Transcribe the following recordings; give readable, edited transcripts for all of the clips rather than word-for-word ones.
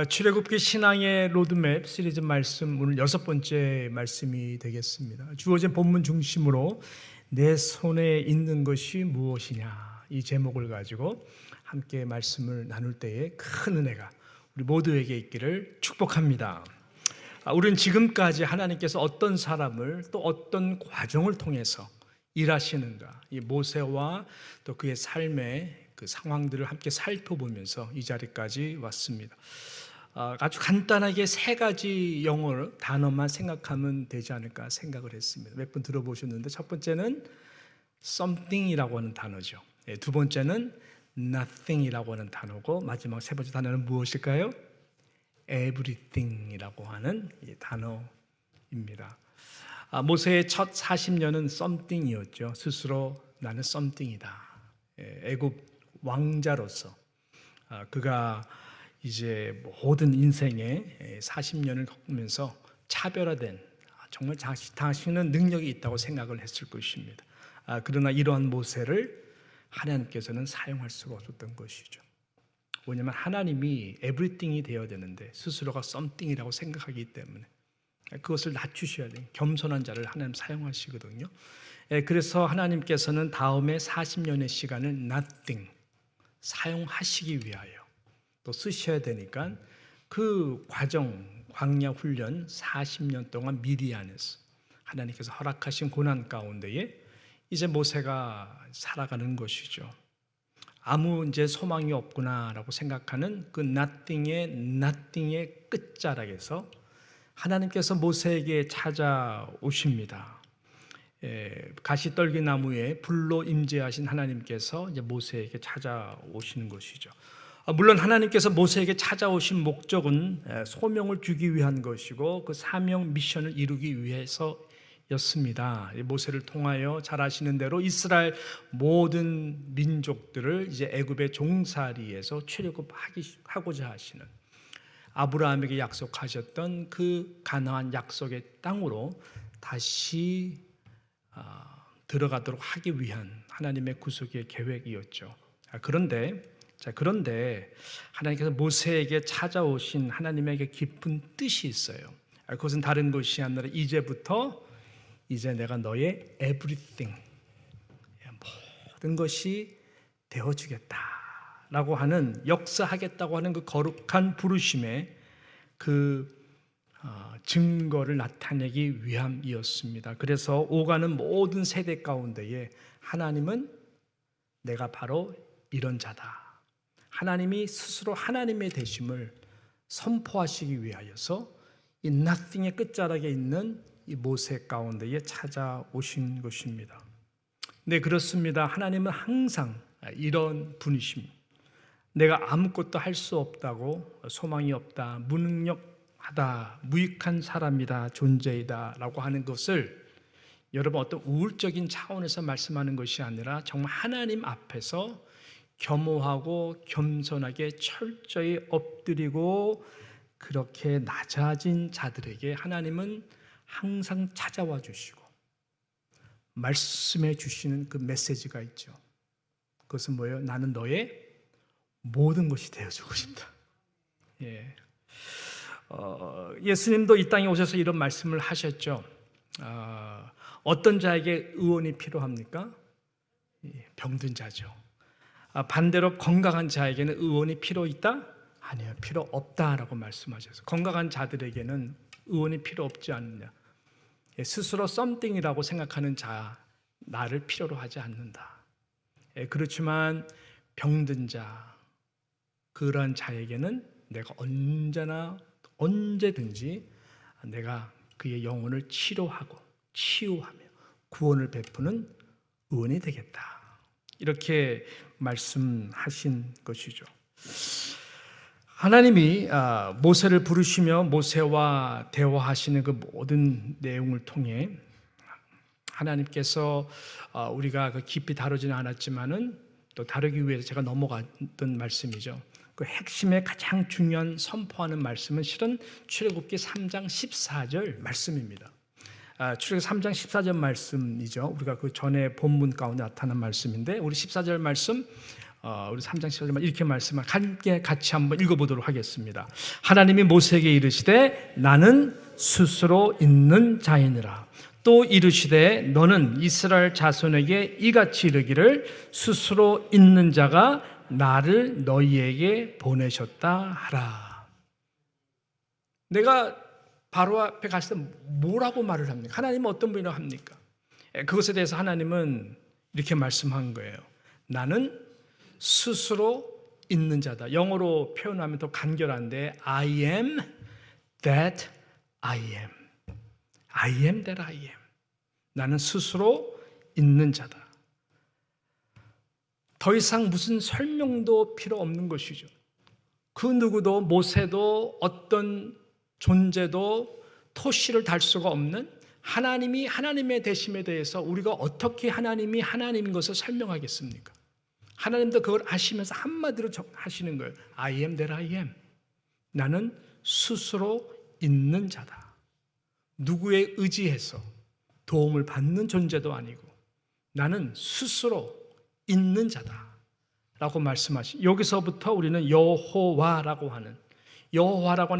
출애굽기 신앙의 로드맵 시리즈 말씀, 오늘 6번째 말씀이 되겠습니다. 주어진 본문 중심으로 내 손에 있는 것이 무엇이냐, 이 제목을 가지고 함께 말씀을 나눌 때에 큰 은혜가 우리 모두에게 있기를 축복합니다. 우리는 지금까지 하나님께서 어떤 사람을 또 어떤 과정을 통해서 일하시는가, 이 모세와 또 그의 삶의 그 상황들을 함께 살펴보면서 이 자리까지 왔습니다. 아주 간단하게 세 가지 영어 단어만 생각하면 되지 않을까 생각을 했습니다. 몇 번 들어보셨는데, 첫 번째는 something이라고 하는 단어죠. 두 번째는 nothing이라고 하는 단어고, 마지막 세 번째 단어는 무엇일까요? everything이라고 하는 이 단어입니다. 모세의 첫 40년은 something이었죠. 스스로 나는 something이다. 애굽 왕자로서 그가 이제 모든 인생의 40년을 겪으면서 차별화된, 정말 자신은 능력이 있다고 생각을 했을 것입니다. 그러나 이러한 모세를 하나님께서는 사용할 수가 없었던 것이죠. 왜냐하면 하나님이 everything이 되어야 되는데 스스로가 something이라고 생각하기 때문에 그것을 낮추셔야 돼요. 겸손한 자를 하나님 사용하시거든요. 그래서 하나님께서는 다음에 40년의 시간을 nothing, 사용하시기 위하여 또 쓰셔야 되니까 그 과정, 광야 훈련 40년 동안 미디안에서 하나님께서 허락하신 고난 가운데에 이제 모세가 살아가는 것이죠. 아무 이제 소망이 없구나라고 생각하는 그 nothing의 끝자락에서 하나님께서 모세에게 찾아오십니다. 가시떨기나무에 불로 임재하신 하나님께서 이제 모세에게 찾아오시는 것이죠. 물론 하나님께서 모세에게 찾아오신 목적은 소명을 주기 위한 것이고 그 사명 미션을 이루기 위해서였습니다. 모세를 통하여 잘 아시는 대로 이스라엘 모든 민족들을 이제 애굽의 종살이에서 출애굽하고자 하시는, 아브라함에게 약속하셨던 그 가나안 약속의 땅으로 다시 들어가도록 하기 위한 하나님의 구속의 계획이었죠. 그런데 하나님께서 모세에게 찾아오신 하나님에게 깊은 뜻이 있어요. 그것은 다른 것이 아니라 이제 내가 너의 everything, 모든 것이 되어주겠다라고 하는, 역사하겠다고 하는 그 거룩한 부르심의 그 증거를 나타내기 위함이었습니다. 그래서 오가는 모든 세대 가운데에 하나님은 내가 바로 이런 자다, 하나님이 스스로 하나님의 되심을 선포하시기 위하여서 이 nothing의 끝자락에 있는 이 모세 가운데에 찾아오신 것입니다. 네, 그렇습니다. 하나님은 항상 이런 분이십니다. 내가 아무것도 할 수 없다고, 소망이 없다, 무능력하다, 무익한 사람이다, 존재이다 라고 하는 것을 여러분 어떤 우울적인 차원에서 말씀하는 것이 아니라 정말 하나님 앞에서 겸허하고 겸손하게 철저히 엎드리고 그렇게 낮아진 자들에게 하나님은 항상 찾아와 주시고 말씀해 주시는 그 메시지가 있죠. 그것은 뭐예요? 나는 너의 모든 것이 되어주고 싶다. 예수님도 이 땅에 오셔서 이런 말씀을 하셨죠. 어떤 자에게 의원이 필요합니까? 병든 자죠. 반대로 건강한 자에게는 의원이 필요 있다? 아니요, 필요 없다라고 말씀하셔서 건강한 자들에게는 의원이 필요 없지 않느냐. 스스로 something이라고 생각하는 자, 나를 필요로 하지 않는다. 그렇지만 병든 자, 그러한 자에게는 내가 언제든지 내가 그의 영혼을 치료하고 치유하며 구원을 베푸는 의원이 되겠다, 이렇게 말씀하신 것이죠. 하나님이 모세를 부르시며 모세와 대화하시는 그 모든 내용을 통해 하나님께서 우리가 깊이 다루지는 않았지만은 또 다루기 위해서 제가 넘어갔던 말씀이죠. 그 핵심의 가장 중요한 선포하는 말씀은 실은 출애굽기 3장 14절 말씀입니다. 출애굽기 3장 14절 말씀이죠. 우리가 그 전에 본문 가운데 나타난 말씀인데, 우리 14절 말씀 우리 3장 10절만 이렇게 말씀을 함께 같이 한번 읽어보도록 하겠습니다. 하나님이 모세에게 이르시되 나는 스스로 있는 자이니라. 또 이르시되 너는 이스라엘 자손에게 이같이 이르기를 스스로 있는 자가 나를 너희에게 보내셨다 하라. 내가 바로 앞에 갔을 때 뭐라고 말을 합니까? 하나님은 어떤 분이라고 합니까? 그것에 대해서 하나님은 이렇게 말씀한 거예요. 나는 스스로 있는 자다. 영어로 표현하면 더 간결한데 I am that I am. I am that I am. 나는 스스로 있는 자다. 더 이상 무슨 설명도 필요 없는 것이죠. 그 누구도 모세도 어떤 존재도 토시를 달 수가 없는 하나님이 하나님의 되심에 대해서 우리가 어떻게 하나님이 하나님인 것을 설명하겠습니까? 하나님도 그걸 아시면서 한마디로 하시는 거예요. I am that I am. 나는 스스로 있는 자다. 누구에 의지해서 도움을 받는 존재도 아니고 나는 스스로 있는 자다 라고 말씀하시. 여기서부터 우리는 여호와라고 하는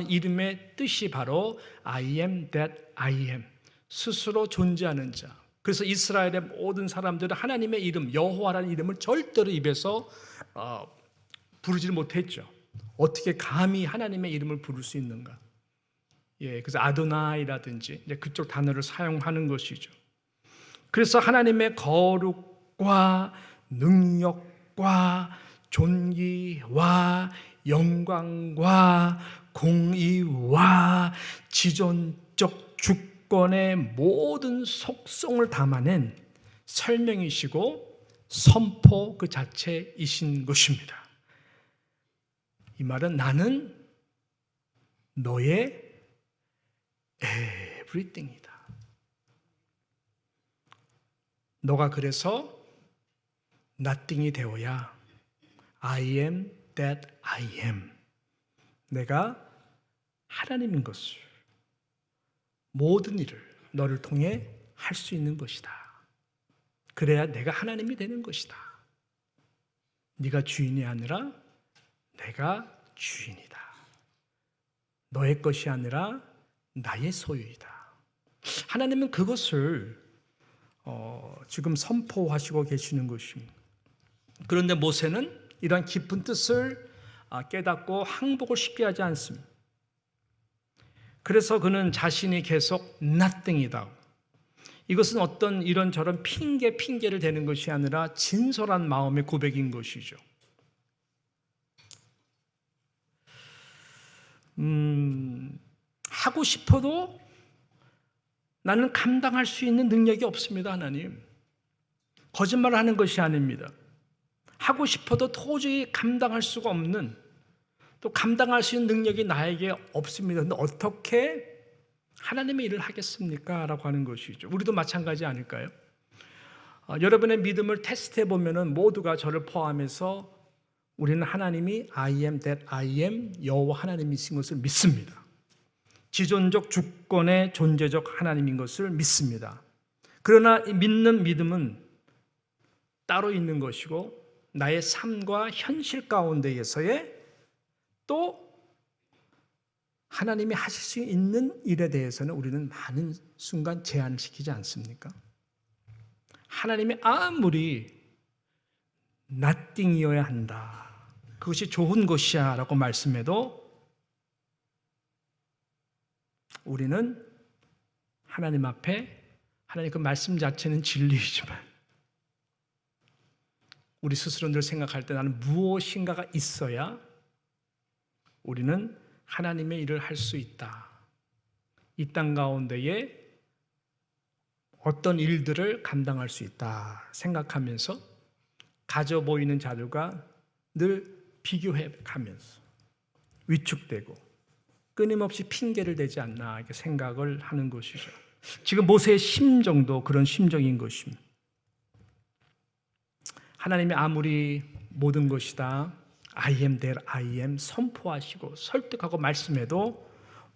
이름의 뜻이 바로 I am that I am. 스스로 존재하는 자. 그래서 이스라엘의 모든 사람들은 하나님의 이름 여호와라는 이름을 절대로 입에서 부르지 못했죠. 어떻게 감히 하나님의 이름을 부를 수 있는가? 그래서 아도나이라든지 이제 그쪽 단어를 사용하는 것이죠. 그래서 하나님의 거룩과 능력과 존귀와 영광과 공의와 지존적 주권의 모든 속성을 담아낸 설명이시고 선포 그 자체이신 것입니다. 이 말은 나는 너의 everything이다. 너가 그래서 nothing이 되어야 I am that I am. 내가 하나님인 것을 모든 일을 너를 통해 할 수 있는 것이다. 그래야 내가 하나님이 되는 것이다. 네가 주인이 아니라 내가 주인이다. 너의 것이 아니라 나의 소유이다. 하나님은 그것을 지금 선포하시고 계시는 것입니다. 그런데 모세는 이러한 깊은 뜻을 깨닫고 항복을 쉽게 하지 않습니다. 그래서 그는 자신이 계속 nothing이다. 이것은 어떤 이런저런 핑계를 대는 것이 아니라 진솔한 마음의 고백인 것이죠. 하고 싶어도 나는 감당할 수 있는 능력이 없습니다, 하나님. 거짓말을 하는 것이 아닙니다. 하고 싶어도 도저히 감당할 수가 없는, 또 감당할 수 있는 능력이 나에게 없습니다. 그런데 어떻게 하나님의 일을 하겠습니까? 라고 하는 것이죠. 우리도 마찬가지 아닐까요? 여러분의 믿음을 테스트해 보면 모두가 저를 포함해서 우리는 하나님이 I am that I am 여호와 하나님이신 것을 믿습니다. 지존적 주권의 존재적 하나님인 것을 믿습니다. 그러나 이 믿는 믿음은 따로 있는 것이고 나의 삶과 현실 가운데에서의 또 하나님이 하실 수 있는 일에 대해서는 우리는 많은 순간 제한을 시키지 않습니까? 하나님이 아무리 nothing이어야 한다. 그것이 좋은 것이야 라고 말씀해도 우리는 하나님 앞에 하나님 그 말씀 자체는 진리이지만 우리 스스로 늘 생각할 때 나는 무엇인가가 있어야 우리는 하나님의 일을 할 수 있다. 이 땅 가운데에 어떤 일들을 감당할 수 있다 생각하면서 가져 보이는 자들과 늘 비교해 가면서 위축되고 끊임없이 핑계를 대지 않나 이렇게 생각을 하는 것이죠. 지금 모세의 심정도 그런 심정인 것입니다. 하나님이 아무리 모든 것이다 I am that I am 선포하시고 설득하고 말씀해도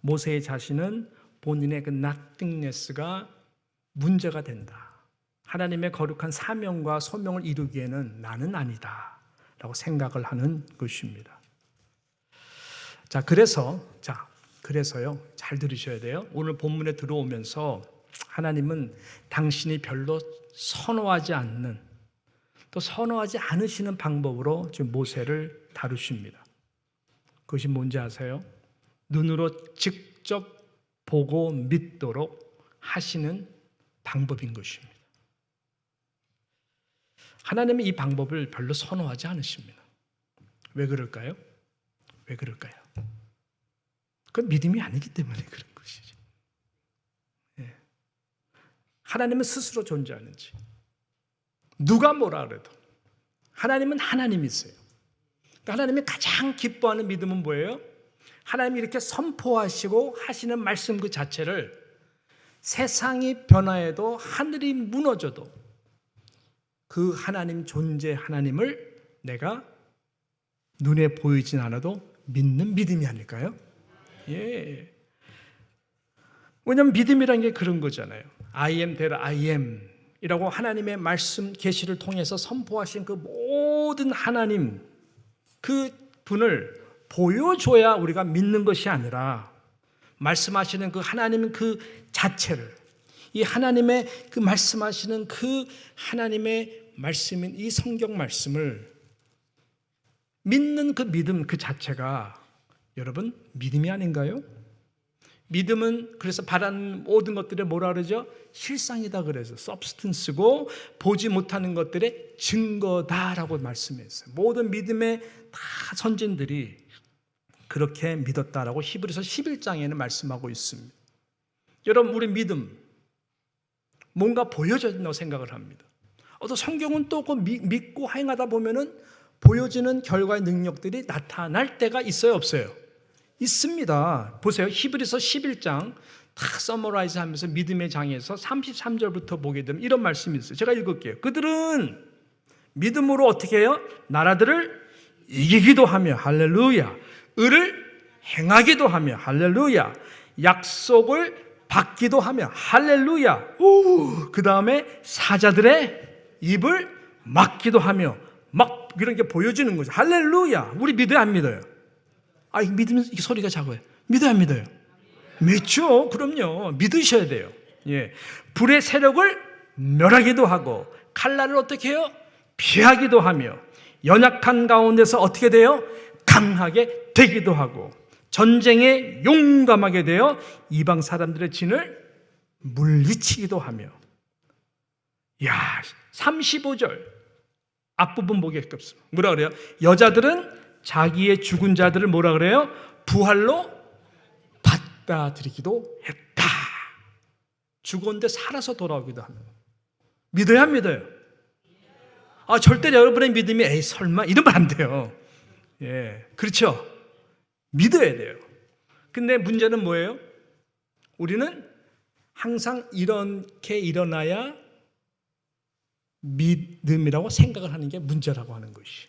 모세의 자신은 본인의 그 nothingness가 문제가 된다. 하나님의 거룩한 사명과 소명을 이루기에는 나는 아니다 라고 생각을 하는 것입니다. 그래서요. 잘 들으셔야 돼요. 오늘 본문에 들어오면서 하나님은 당신이 별로 선호하지 않는, 또 선호하지 않으시는 방법으로 지금 모세를 다루십니다. 그것이 뭔지 아세요? 눈으로 직접 보고 믿도록 하시는 방법인 것입니다. 하나님은 이 방법을 별로 선호하지 않으십니다. 왜 그럴까요? 왜 그럴까요? 그건 믿음이 아니기 때문에 그런 것이죠. 하나님은 스스로 존재하는지, 누가 뭐라 그래도 하나님은 하나님이세요. 그러니까 하나님이 가장 기뻐하는 믿음은 뭐예요? 하나님이 이렇게 선포하시고 하시는 말씀 그 자체를 세상이 변화해도 하늘이 무너져도 그 하나님 존재 하나님을 내가 눈에 보이진 않아도 믿는 믿음이 아닐까요? 예. 왜냐하면 믿음이라는 게 그런 거잖아요. I am that I am 이라고 하나님의 말씀 계시를 통해서 선포하신 그 모든 하나님 그 분을 보여줘야 우리가 믿는 것이 아니라 말씀하시는 그 하나님 그 자체를, 이 하나님의 그 말씀하시는 그 하나님의 말씀인 이 성경 말씀을 믿는 그 믿음 그 자체가 여러분 믿음이 아닌가요? 믿음은 그래서 바라는 모든 것들에 뭐라 그러죠? 실상이다 그래서 substance고 보지 못하는 것들의 증거다라고 말씀했어요. 모든 믿음의 다 선진들이 그렇게 믿었다라고 히브리서 11장에는 말씀하고 있습니다. 여러분 우리 믿음 뭔가 보여진다고 생각을 합니다. 또 성경은 또 그 믿고 행하다 보면은 보여지는 결과의 능력들이 나타날 때가 있어요, 없어요? 있습니다. 보세요. 히브리서 11장 다 서머라이즈 하면서 믿음의 장에서 33절부터 보게 되면 이런 말씀이 있어요. 제가 읽을게요. 그들은 믿음으로 어떻게 해요? 나라들을 이기기도 하며 할렐루야, 의를 행하기도 하며 할렐루야, 약속을 받기도 하며 할렐루야, 그 다음에 사자들의 입을 막기도 하며 막 이런 게 보여지는 거죠. 할렐루야. 우리 믿어요, 안 믿어요? 믿으면 이 소리가 작아요. 믿어요, 안 믿어요? 믿죠. 그럼요. 믿으셔야 돼요. 예. 불의 세력을 멸하기도 하고 칼날을 어떻게 해요? 피하기도 하며 연약한 가운데서 어떻게 돼요? 강하게 되기도 하고 전쟁에 용감하게 되어 이방 사람들의 진을 물리치기도 하며. 야, 35절 앞부분 보겠습니다. 뭐라 그래요? 여자들은 자기의 죽은 자들을 뭐라 그래요? 부활로 받아들이기도 했다. 죽었는데 살아서 돌아오기도 하며. 믿어요, 안 믿어요? 절대 여러분의 믿음이 에이 설마 이러면 안 돼요. 예, 그렇죠? 믿어야 돼요. 근데 문제는 뭐예요? 우리는 항상 이렇게 일어나야 믿음이라고 생각을 하는 게 문제라고 하는 것이.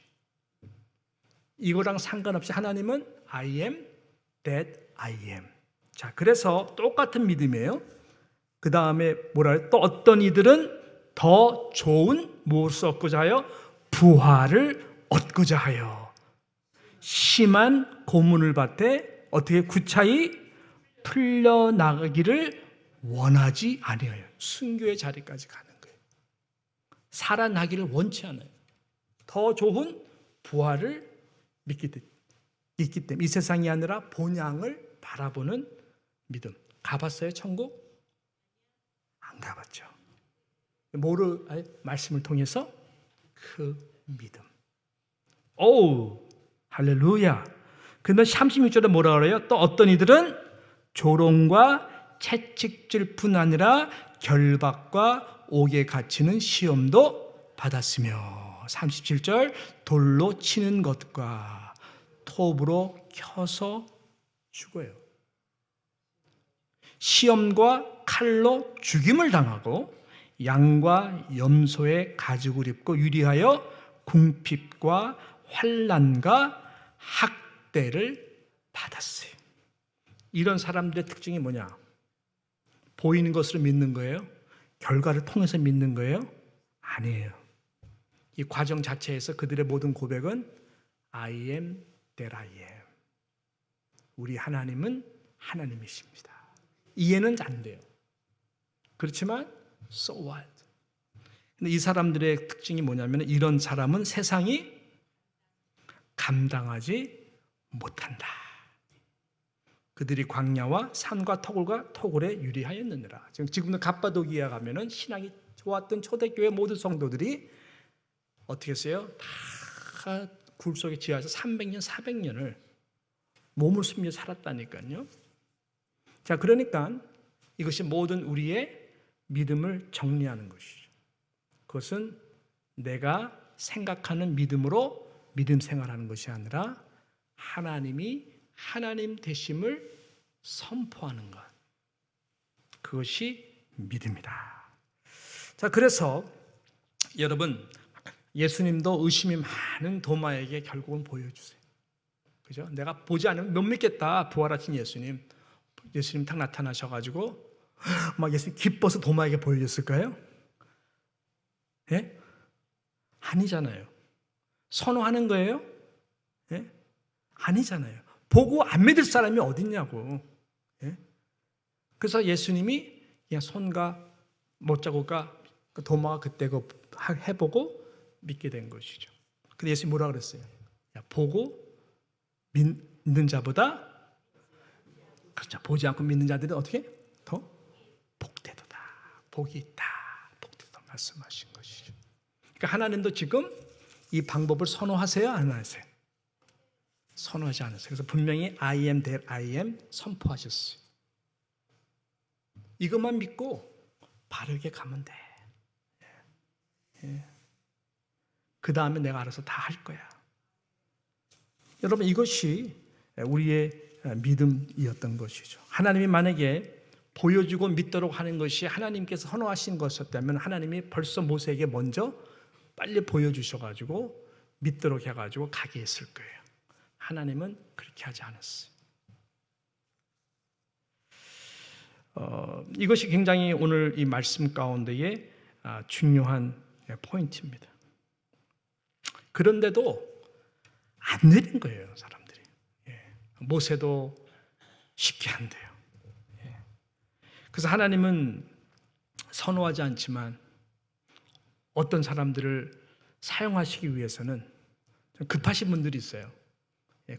이거랑 상관없이 하나님은 I am that I am. 자, 그래서 똑같은 믿음이에요. 그 다음에 뭐라 해요? 또 어떤 이들은 더 좋은 무엇을 얻고자 하여? 부활을 얻고자 하여 심한 고문을 받되 어떻게 구차히 풀려나가기를 원하지 아니하여 순교의 자리까지 가는 거예요. 살아나기를 원치 않아요. 더 좋은 부활을 믿기 때문에 이 세상이 아니라 본향을 바라보는 믿음. 가봤어요, 천국? 안 가봤죠. 뭐를 말씀을 통해서 그 믿음. 오, 할렐루야. 근데 36절에 뭐라 그래요? 또 어떤 이들은 조롱과 채찍질 뿐 아니라 결박과 옥에 갇히는 시험도 받았으며 37절 돌로 치는 것과 톱으로 켜서 죽어요. 시험과 칼로 죽임을 당하고 양과 염소의 가죽을 입고 유리하여 궁핍과 환난과 학대를 받았어요. 이런 사람들의 특징이 뭐냐? 보이는 것으로 믿는 거예요? 결과를 통해서 믿는 거예요? 아니에요. 이 과정 자체에서 그들의 모든 고백은 I am that I am. 우리 하나님은 하나님이십니다. 이해는 안 돼요. 그렇지만 so what? 근데 이 사람들의 특징이 뭐냐면 이런 사람은 세상이 감당하지 못한다. 그들이 광야와 산과 토굴에 유리하였느니라. 지금도 갑바도기아 가면은 신앙이 좋았던 초대교회 모든 성도들이 어떻게 했어요? 다 굴속에 지하에서 300년, 400년을 몸을 숨겨 살았다니까요. 자, 그러니까 이것이 모든 우리의 믿음을 정리하는 것이죠. 그것은 내가 생각하는 믿음으로 믿음 생활하는 것이 아니라 하나님이 하나님 되심을 선포하는 것. 그것이 믿음이다. 자, 그래서 여러분 예수님도 의심이 많은 도마에게 결국은 보여주세요. 그죠? 내가 보지 않으면 못 믿겠다. 부활하신 예수님. 예수님 딱 나타나셔가지고 막 예수님 기뻐서 도마에게 보여줬을까요? 예? 아니잖아요. 선호하는 거예요? 예? 아니잖아요. 보고 안 믿을 사람이 어딨냐고. 예? 그래서 예수님이 그냥 손과 못자국과 도마가 그때 해보고 믿게 된 것이죠. 근데 예수님이 뭐라 그랬어요? 야, 보고 믿는 자보다, 그렇죠, 보지 않고 믿는 자들은 어떻게? 더 복되도다. 복이 있다. 복되도다 말씀하신 것이죠. 그러니까 하나님도 지금 이 방법을 선호하세요? 안 하세요? 선호하지 않으세요. 그래서 분명히 I am that I am 선포하셨어요. 이것만 믿고 바르게 가면 돼. 예. 그 다음에 내가 알아서 다 할 거야. 여러분 이것이 우리의 믿음이었던 것이죠. 하나님이 만약에 보여주고 믿도록 하는 것이 하나님께서 선호하신 것이었다면 하나님이 벌써 모세에게 먼저 빨리 보여주셔가지고 믿도록 해가지고 가게 했을 거예요. 하나님은 그렇게 하지 않았어요. 이것이 굉장히 오늘 이 말씀 가운데의 중요한 포인트입니다. 그런데도 안 되는 거예요, 사람들이. 모세도 쉽게 안 돼요. 그래서 하나님은 선호하지 않지만 어떤 사람들을 사용하시기 위해서는 좀 급하신 분들이 있어요.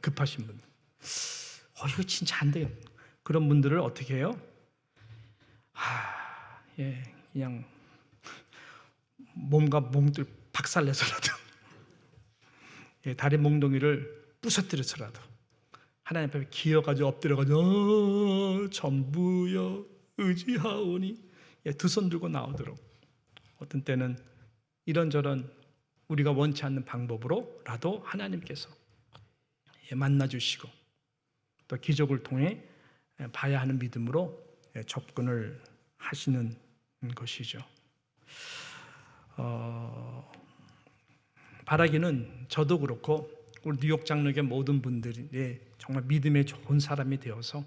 급하신 분들. 이거 진짜 안 돼요. 그런 분들을 어떻게 해요? 그냥 몸과 몸들 박살내서라도 다리 몽둥이를 부서뜨려서라도 하나님 앞에 기어가지고 엎드려가지고 전부여 의지하오니 두 손 들고 나오도록 어떤 때는 이런저런 우리가 원치 않는 방법으로라도 하나님께서 만나주시고 또 기적을 통해 봐야 하는 믿음으로 접근을 하시는 것이죠. 바라기는 저도 그렇고 우리 뉴욕 장로교 모든 분들이 정말 믿음의 좋은 사람이 되어서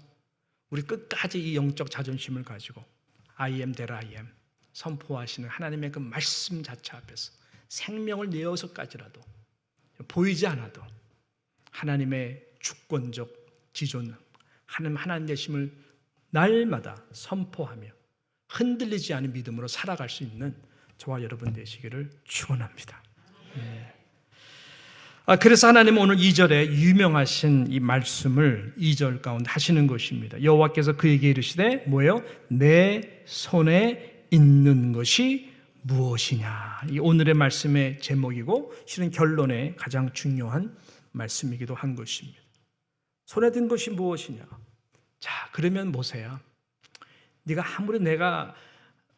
우리 끝까지 이 영적 자존심을 가지고 I am that I am 선포하시는 하나님의 그 말씀 자체 앞에서 생명을 내어서까지라도 보이지 않아도 하나님의 주권적 지존 하나님 되심을 날마다 선포하며 흔들리지 않은 믿음으로 살아갈 수 있는 저와 여러분 되시기를 축원합니다. 그래서 하나님은 오늘 2절에 유명하신 이 말씀을 2절 가운데 하시는 것입니다. 여호와께서 그에게 이르시되 뭐예요? 내 손에 있는 것이 무엇이냐. 이 오늘의 말씀의 제목이고 실은 결론의 가장 중요한 말씀이기도 한 것입니다. 손에 든 것이 무엇이냐. 자, 그러면 모세야, 네가 아무리 내가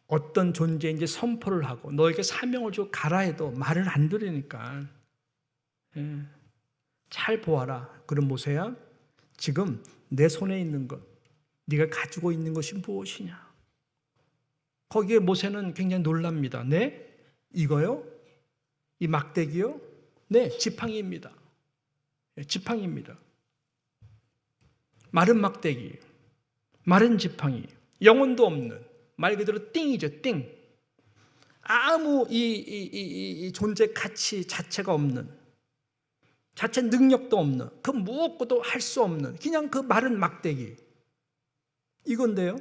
어떤 존재인지 선포를 하고 너에게 사명을 주고 가라 해도 말을 안 들으니까 잘 보아라. 그럼 모세야, 지금 내 손에 있는 것, 네가 가지고 있는 것이 무엇이냐. 거기에 모세는 굉장히 놀랍니다. 네? 이거요? 이 막대기요? 네, 지팡이입니다. 지팡이입니다. 마른 막대기, 마른 지팡이, 영혼도 없는 말 그대로 띵이죠, 띵. 아무 이 존재 가치 자체가 없는, 자체 능력도 없는, 그 무엇고도 할 수 없는 그냥 그 마른 막대기, 이건데요.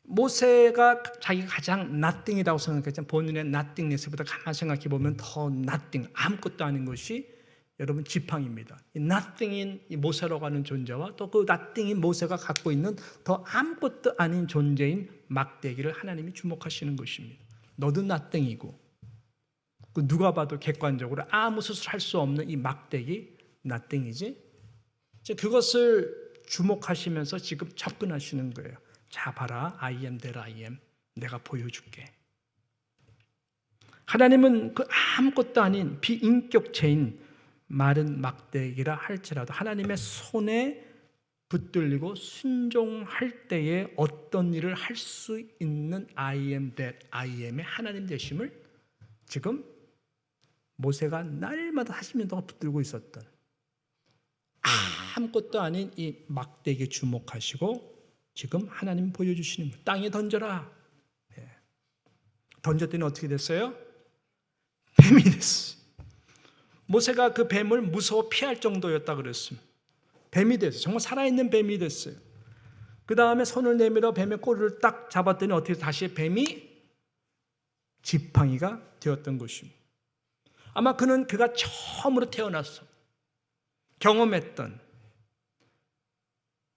모세가 자기가 가장 nothing이라고 생각했지만 본인의 nothingness보다 가만히 생각해 보면 더 nothing, 아무것도 아닌 것이 여러분 지팡이입니다. 이 nothing인 이 모세라고 하는 존재와 또 그 nothing인 모세가 갖고 있는 더 아무것도 아닌 존재인 막대기를 하나님이 주목하시는 것입니다. 너도 nothing이고, 그 누가 봐도 객관적으로 아무 스스로 할 수 없는 이 막대기 nothing이지. 그것을 주목하시면서 지금 접근하시는 거예요. 자, 봐라, I am that I am. 내가 보여줄게. 하나님은 그 아무것도 아닌 비인격체인 마른 막대기라 할지라도 하나님의 손에 붙들리고 순종할 때에 어떤 일을 할 수 있는 I am that I am의 하나님 되심을 지금 모세가 날마다 40년 동안 붙들고 있었던 아무것도 아닌 이 막대기에 주목하시고 지금 하나님 보여주시는 거예요. 땅에 던져라. 네. 던졌더니 어떻게 됐어요? 뱀이 됐어요. 모세가 그 뱀을 무서워 피할 정도였다 그랬습니다. 뱀이 됐어요. 정말 살아있는 뱀이 됐어요. 그 다음에 손을 내밀어 뱀의 꼬리를 딱 잡았더니 어떻게 다시 뱀이 지팡이가 되었던 것입니다. 아마 그가 처음으로 태어나서 경험했던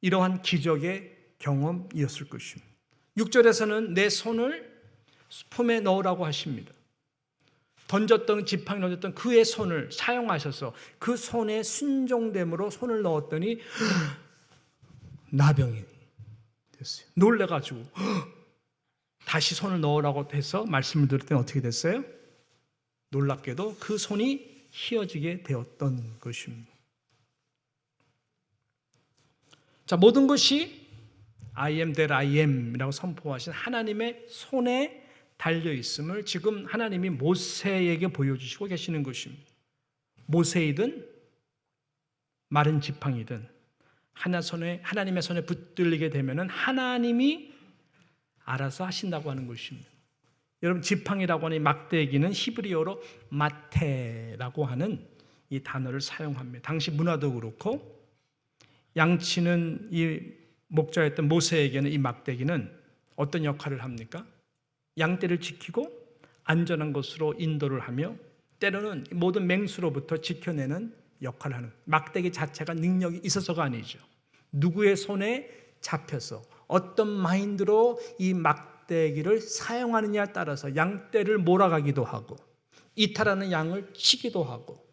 이러한 기적의 경험이었을 것입니다. 6절에서는 내 손을 품에 넣으라고 하십니다. 던졌던 지팡이 던졌던 그의 손을 사용하셔서 그 손에 순종됨으로 손을 넣었더니 나병이 됐어요. 놀래가지고 다시 손을 넣으라고 해서 말씀을 드렸더니 어떻게 됐어요? 놀랍게도 그 손이 휘어지게 되었던 것입니다. 자, 모든 것이 I am that I am이라고 선포하신 하나님의 손에 달려있음을 지금 하나님이 모세에게 보여주시고 계시는 것입니다. 모세이든 마른 지팡이든 하나님의 손에 붙들리게 되면 하나님이 알아서 하신다고 하는 것입니다. 여러분, 지팡이라고 하는 이 막대기는 히브리어로 마테라고 하는 이 단어를 사용합니다. 당시 문화도 그렇고 양치는 이 목자였던 모세에게는 이 막대기는 어떤 역할을 합니까? 양떼를 지키고 안전한 곳으로 인도를 하며 때로는 모든 맹수로부터 지켜내는 역할을 하는, 막대기 자체가 능력이 있어서가 아니죠. 누구의 손에 잡혀서 어떤 마인드로 이 막대기를 사용하느냐에 따라서 양떼를 몰아가기도 하고 이탈하는 양을 치기도 하고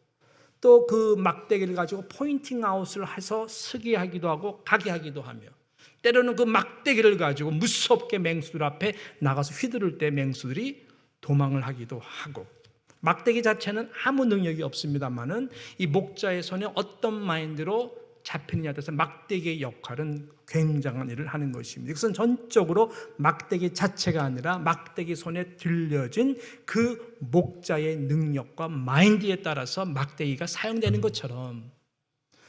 또 그 막대기를 가지고 포인팅 아웃을 해서 쓰게 하기도 하고 가게 하기도 하며 때로는 그 막대기를 가지고 무섭게 맹수들 앞에 나가서 휘두를 때 맹수들이 도망을 하기도 하고, 막대기 자체는 아무 능력이 없습니다만은 이 목자의 손에 어떤 마인드로 잡히느냐에 따라서 막대기의 역할은 굉장한 일을 하는 것입니다. 이것은 전적으로 막대기 자체가 아니라 막대기 손에 들려진 그 목자의 능력과 마인드에 따라서 막대기가 사용되는 것처럼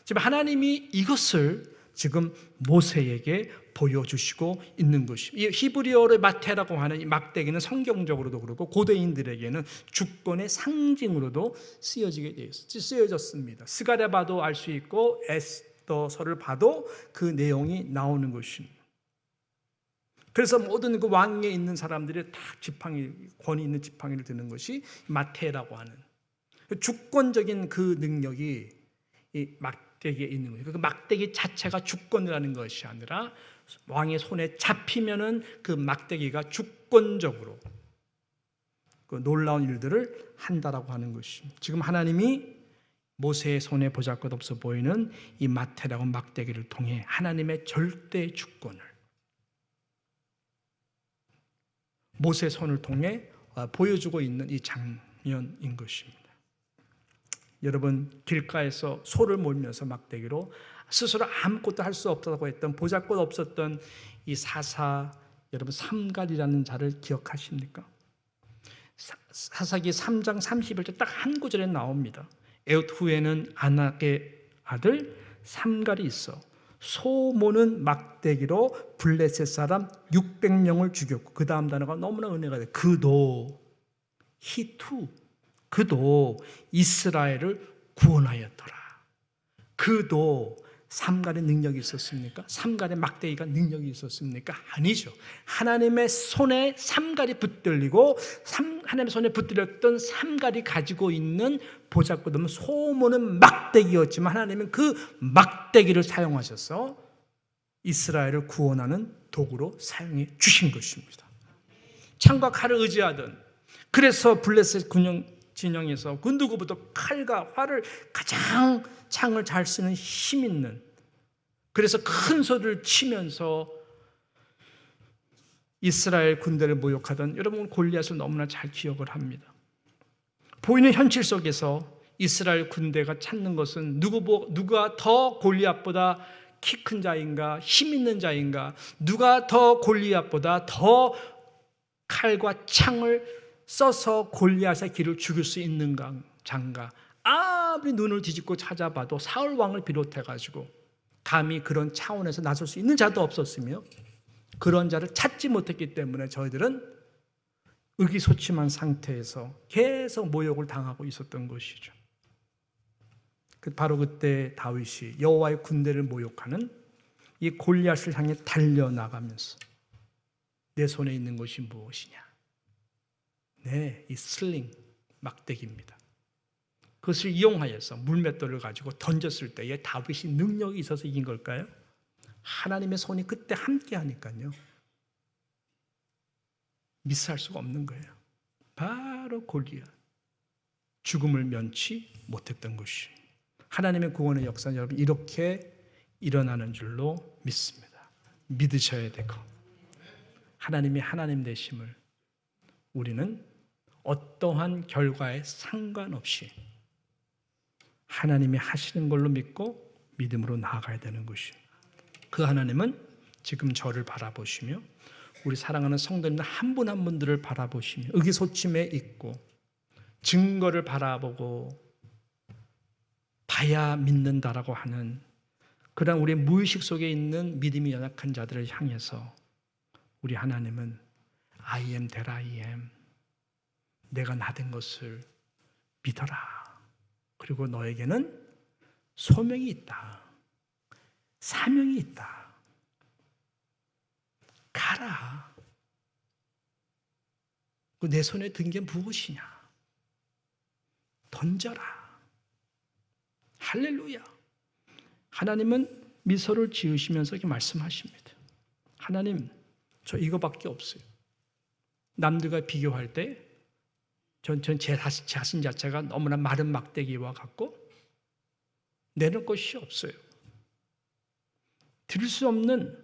지금 하나님이 이것을 지금 모세에게 보여주시고 있는 것입니다. 이 히브리어로 마테라고 하는 이 막대기는 성경적으로도 그렇고 고대인들에게는 주권의 상징으로도 쓰여졌습니다. 스가랴 봐도 알 수 있고 에스더서를 봐도 그 내용이 나오는 것입니다. 그래서 모든 그 왕에 있는 사람들이 다 지팡이, 권위 있는 지팡이를 드는 것이 마테라고 하는 주권적인 그 능력이 이 막대기에 있는 거예요. 그 막대기 자체가 주권이라는 것이 아니라 왕의 손에 잡히면은 그 막대기가 주권적으로 그 놀라운 일들을 한다라고 하는 것입니다. 지금 하나님이 모세의 손에 보잘것없어 보이는 이 마테라고 막대기를 통해 하나님의 절대 주권을 모세의 손을 통해 보여주고 있는 이 장면인 것입니다. 여러분, 길가에서 소를 몰면서 막대기로 스스로 아무것도 할 수 없다고 했던 보잘것 없었던 이 사사, 여러분 삼갈이라는 자를 기억하십니까? 사사기 3장 31절 딱 한 구절에 나옵니다. 에웃 후에는 아낙의 아들 삼갈이 있어 소모는 막대기로 블레셋 사람 600명을 죽였고, 그 다음 단어가 너무나 은혜가 돼요. 그도 히투, 그도 이스라엘을 구원하였더라. 그도 삼갈의 능력이 있었습니까? 삼갈의 막대기가 능력이 있었습니까? 아니죠. 하나님의 손에 삼갈이 붙들리고 하나님의 손에 붙들렸던 삼갈이 가지고 있는 보잘것없는 소모는 막대기였지만, 하나님은 그 막대기를 사용하셔서 이스라엘을 구원하는 도구로 사용해 주신 것입니다. 창과 칼을 의지하던, 그래서 블레셋 진영에서 그 누구보다 칼과 활을 가장 창을 잘 쓰는 힘 있는, 그래서 큰 소리를 치면서 이스라엘 군대를 모욕하던, 여러분 골리앗을 너무나 잘 기억을 합니다. 보이는 현실 속에서 이스라엘 군대가 찾는 것은 누가 더 골리앗보다 키 큰 자인가, 힘 있는 자인가, 누가 더 골리앗보다 더 칼과 창을 써서 골리앗의 길을 죽일 수 있는 장가. 아무리 눈을 뒤집고 찾아봐도 사울 왕을 비롯해가지고 감히 그런 차원에서 나설 수 있는 자도 없었으며, 그런 자를 찾지 못했기 때문에 저희들은 의기소침한 상태에서 계속 모욕을 당하고 있었던 것이죠. 바로 그때 다윗이 여호와의 군대를 모욕하는 이 골리앗을 향해 달려나가면서 내 손에 있는 것이 무엇이냐? 네, 이 슬링, 막대기입니다. 그것을 이용하여서 물맷돌을 가지고 던졌을 때에 다윗이 능력이 있어서 이긴 걸까요? 하나님의 손이 그때 함께 하니까요. 미스할 수가 없는 거예요. 바로 골리앗. 죽음을 면치 못했던 것이. 하나님의 구원의 역사는 여러분 이렇게 일어나는 줄로 믿습니다. 믿으셔야 되고, 하나님이 하나님 되심을 우리는 어떠한 결과에 상관없이 하나님이 하시는 걸로 믿고 믿음으로 나아가야 되는 것입니다. 그 하나님은 지금 저를 바라보시며 우리 사랑하는 성도님들 한 분 한 분들을 바라보시며 의기소침해 있고 증거를 바라보고 봐야 믿는다라고 하는 그런 우리의 무의식 속에 있는 믿음이 연약한 자들을 향해서 우리 하나님은 I am that I am, 내가 나 된 것을 믿어라. 그리고 너에게는 소명이 있다. 사명이 있다. 가라. 내 손에 든 게 무엇이냐? 던져라. 할렐루야. 하나님은 미소를 지으시면서 이렇게 말씀하십니다. 하나님, 저 이거밖에 없어요. 남들과 비교할 때 전 제 자신 자체가 너무나 마른 막대기와 같고 내는 것이 없어요. 드릴 수 없는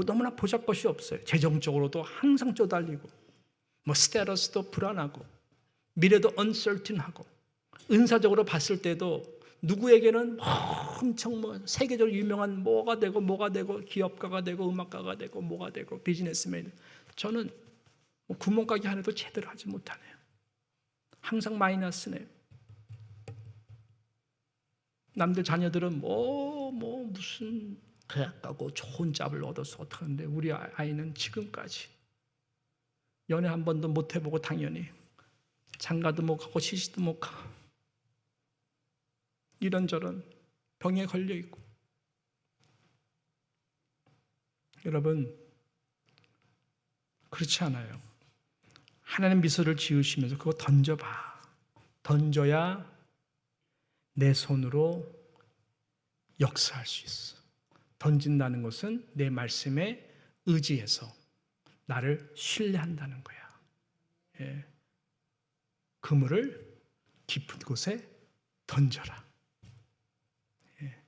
너무나 보잘것이 없어요. 재정적으로도 항상 쪼달리고 스테러스도 불안하고 미래도 uncertain하고 은사적으로 봤을 때도 누구에게는 엄청 세계적으로 유명한 뭐가 되고 기업가가 되고 음악가가 되고 뭐가 되고 비즈니스맨. 저는 구멍가게 하나도 제대로 하지 못하네요. 항상 마이너스네요. 남들 자녀들은 무슨 대학 가고 좋은 짭을 얻어서 어떡하는데 우리 아이는 지금까지 연애 한 번도 못 해보고 당연히 장가도 못 가고 시집도 못 가고 이런저런 병에 걸려 있고. 여러분, 그렇지 않아요. 하나님 미소를 지으시면서 그거 던져봐. 던져야 내 손으로 역사할 수 있어. 던진다는 것은 내 말씀에 의지해서 나를 신뢰한다는 거야. 예. 그물을 깊은 곳에 던져라. 예.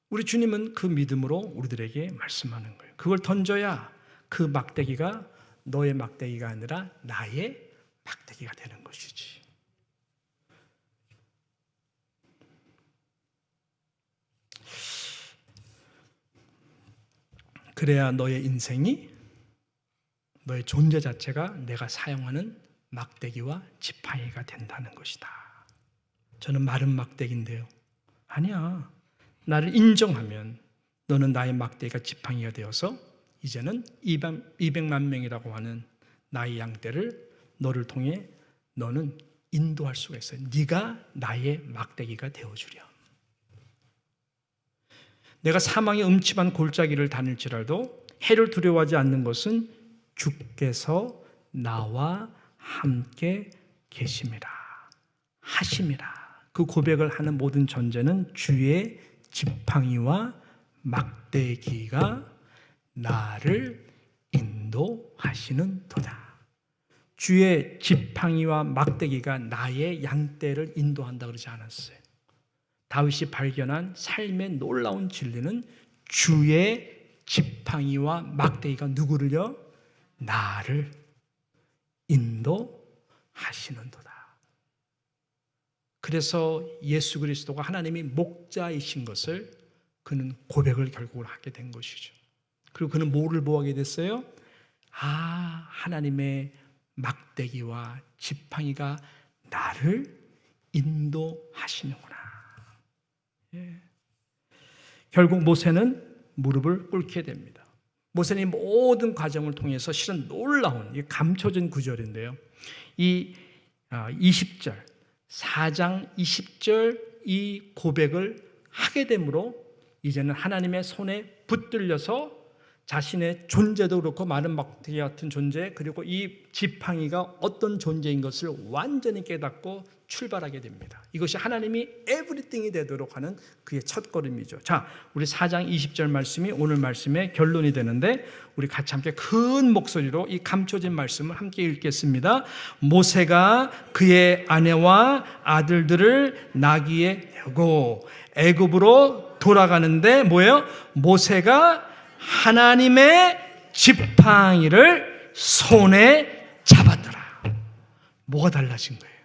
우리 주님은 그 믿음으로 우리들에게 말씀하는 거예요. 그걸 던져야 그 막대기가 너의 막대기가 아니라 나의 막대기가 되는 것이지. 그래야 너의 인생이, 너의 존재 자체가 내가 사용하는 막대기와 지팡이가 된다는 것이다. 저는 마른 막대기인데요. 아니야. 나를 인정하면 너는 나의 막대기가 지팡이가 되어서 이제는 200만 명이라고 하는 나의 양떼를 너를 통해 너는 인도할 수가 있어요. 네가 나의 막대기가 되어주렴. 내가 사망의 음침한 골짜기를 다닐지라도 해를 두려워하지 않는 것은 주께서 나와 함께 계심이라 하심이라. 그 고백을 하는 모든 전제는 주의 지팡이와 막대기가 나를 인도하시는 도다. 주의 지팡이와 막대기가 나의 양떼를 인도한다 그러지 않았어요. 다윗이 발견한 삶의 놀라운 진리는 주의 지팡이와 막대기가 누구를요? 나를 인도하시는도다. 그래서 예수 그리스도가 하나님이 목자이신 것을 그는 고백을 결국은 하게 된 것이죠. 그리고 그는 뭐를 보하게 됐어요? 하나님의 막대기와 지팡이가 나를 인도하시는구나. 예. 결국 모세는 무릎을 꿇게 됩니다. 모세는 이 모든 과정을 통해서 실은 놀라운 감춰진 구절인데요. 이 20절, 4장 20절 이 고백을 하게 되므로 이제는 하나님의 손에 붙들려서 자신의 존재도 그렇고 마른 막대기 같은 존재, 그리고 이 지팡이가 어떤 존재인 것을 완전히 깨닫고 출발하게 됩니다. 이것이 하나님이 에브리띵이 되도록 하는 그의 첫걸음이죠. 자, 우리 4장 20절 말씀이 오늘 말씀의 결론이 되는데 우리 같이 함께 큰 목소리로 이 감춰진 말씀을 함께 읽겠습니다. 모세가 그의 아내와 아들들을 나귀에 태우고 애굽으로 돌아가는데 뭐예요? 모세가 하나님의 지팡이를 손에 잡았더라. 뭐가 달라진 거예요?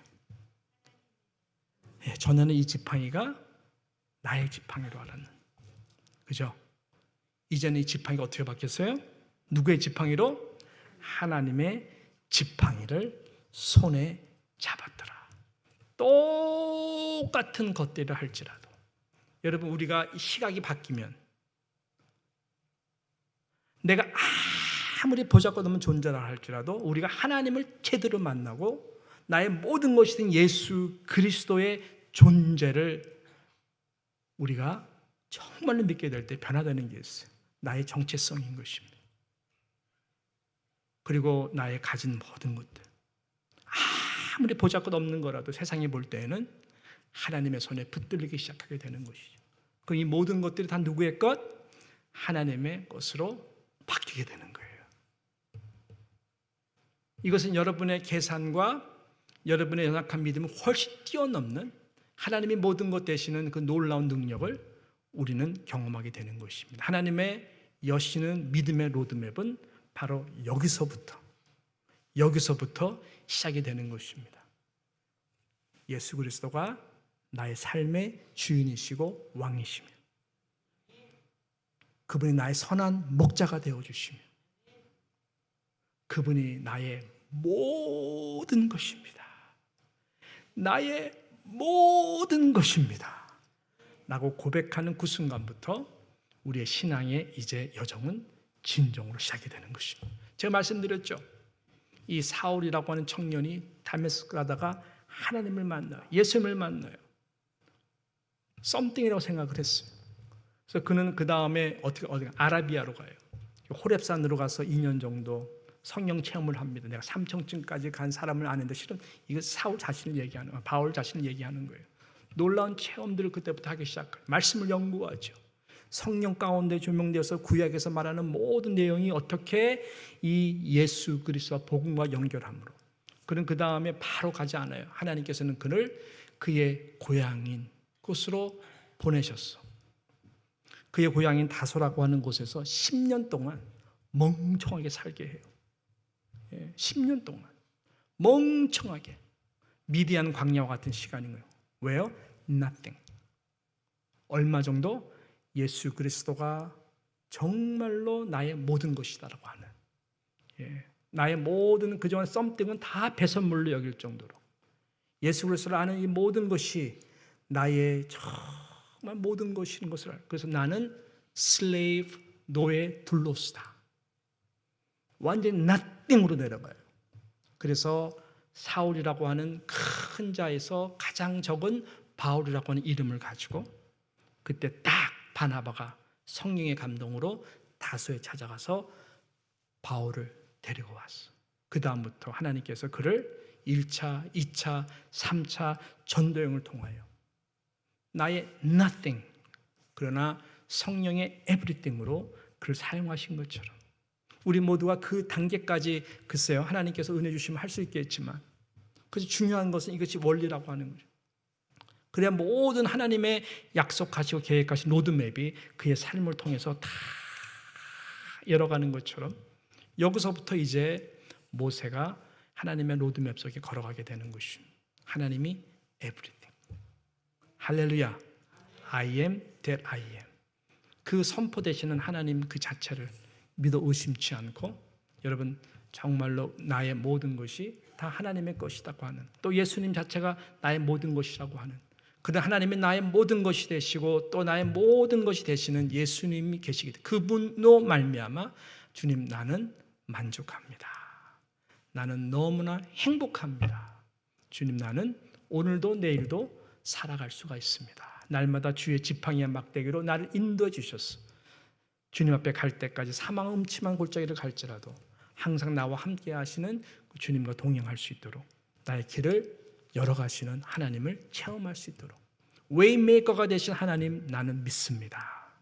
전에는 이 지팡이가 나의 지팡이로 알았는, 그죠? 이제는 이 지팡이가 어떻게 바뀌었어요? 누구의 지팡이로? 하나님의 지팡이를 손에 잡았더라. 똑같은 것들을 할지라도 여러분, 우리가 시각이 바뀌면 내가 아무리 보잘것없는 존재라 할지라도 우리가 하나님을 제대로 만나고 나의 모든 것이 된 예수 그리스도의 존재를 우리가 정말로 믿게 될 때 변화되는 게 있어요. 나의 정체성인 것입니다. 그리고 나의 가진 모든 것들, 아무리 보잘것없는 거라도 세상이 볼 때에는 하나님의 손에 붙들리기 시작하게 되는 것이죠. 그 이 모든 것들이 다 누구의 것? 하나님의 것으로 바뀌게 되는 거예요. 이것은 여러분의 계산과 여러분의 연약한 믿음을 훨씬 뛰어넘는 하나님이 모든 것 되시는 그 놀라운 능력을 우리는 경험하게 되는 것입니다. 하나님의 여시는 믿음의 로드맵은 바로 여기서부터 시작이 되는 것입니다. 예수 그리스도가 나의 삶의 주인이시고 왕이시며 그분이 나의 선한 목자가 되어주시며 그분이 나의 모든 것입니다. 나의 모든 것입니다. 라고 고백하는 그 순간부터 우리의 신앙의 이제 여정은 진정으로 시작이 되는 것입니다. 제가 말씀드렸죠. 이 사울이라고 하는 청년이 다메스크 가다가 하나님을 만나요. 예수님을 만나요. 썸띵이라고 생각을 했어요. 그래서 그는 그 다음에 어디 아라비아로 가요. 호렙산으로 가서 2년 정도 성령 체험을 합니다. 내가 삼청층까지 간 사람을 아는데 실은 이거 바울 자신을 얘기하는 거예요. 놀라운 체험들을 그때부터 하기 시작해요. 말씀을 연구하죠. 성령 가운데 조명되어서 구약에서 말하는 모든 내용이 어떻게 이 예수 그리스도와 복음과 연결함으로 그는 그 다음에 바로 가지 않아요. 하나님께서는 그를 그의 고향인 곳으로 보내셨어. 그의 고향인 다소라고 하는 곳에서 10년 동안 멍청하게 살게 해요. 10년 동안 멍청하게 미디안 광야와 같은 시간인 거예요. 왜요? Nothing. 얼마 정도? 예수 그리스도가 정말로 나의 모든 것이다라고 하는, 나의 모든 그동안 썸띵은 다 배선물로 여길 정도로 예수 그리스도를 아는 이 모든 것이 나의 정말 모든 것이 있는 것을 알고, 그래서 나는 슬레이브, 노예 둘로스다. 완전히 nothing으로 내려가요. 그래서 사울이라고 하는 큰 자에서 가장 적은 바울이라고 하는 이름을 가지고, 그때 딱 바나바가 성령의 감동으로 다소에 찾아가서 바울을 데리고 왔어. 그 다음부터 하나님께서 그를 1차, 2차, 3차 전도여행을 통하여 나의 nothing, 그러나 성령의 everything으로 그를 사용하신 것처럼 우리 모두가 그 단계까지, 글쎄요, 하나님께서 은혜 주시면 할 수 있겠지만, 그래서 중요한 것은 이것이 원리라고 하는 거죠. 그래야 모든 하나님의 약속하시고 계획하신 로드맵이 그의 삶을 통해서 다 열어가는 것처럼, 여기서부터 이제 모세가 하나님의 로드맵 속에 걸어가게 되는 것입니다. 하나님이 everything. 할렐루야. I am that I am. 그 선포되시는 하나님 그 자체를 믿어 의심치 않고, 여러분 정말로 나의 모든 것이 다 하나님의 것이라고 하는, 또 예수님 자체가 나의 모든 것이라고 하는, 그러나 하나님이 나의 모든 것이 되시고 또 나의 모든 것이 되시는 예수님이 계시기 때문에 그분으로 말미암아 주님, 나는 만족합니다. 나는 너무나 행복합니다. 주님, 나는 오늘도 내일도 살아갈 수가 있습니다. 날마다 주의 지팡이와 막대기로 나를 인도해 주셨어. 주님 앞에 갈 때까지 사망 음침한 골짜기를 갈지라도 항상 나와 함께 하시는 주님과 동행할 수 있도록 나의 길을 열어가시는 하나님을 체험할 수 있도록 웨이메이커가 되신 하나님, 나는 믿습니다.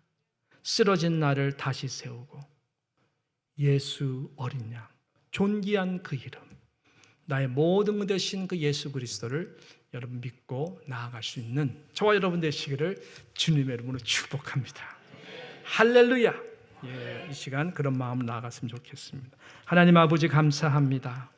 쓰러진 나를 다시 세우고 예수 어린 양, 존귀한 그 이름, 나의 모든 것 되신 그 예수 그리스도를 여러분 믿고 나아갈 수 있는 저와 여러분 되시기를 주님의 이름으로 축복합니다. 할렐루야. 이 시간 그런 마음으로 나아갔으면 좋겠습니다. 하나님 아버지 감사합니다.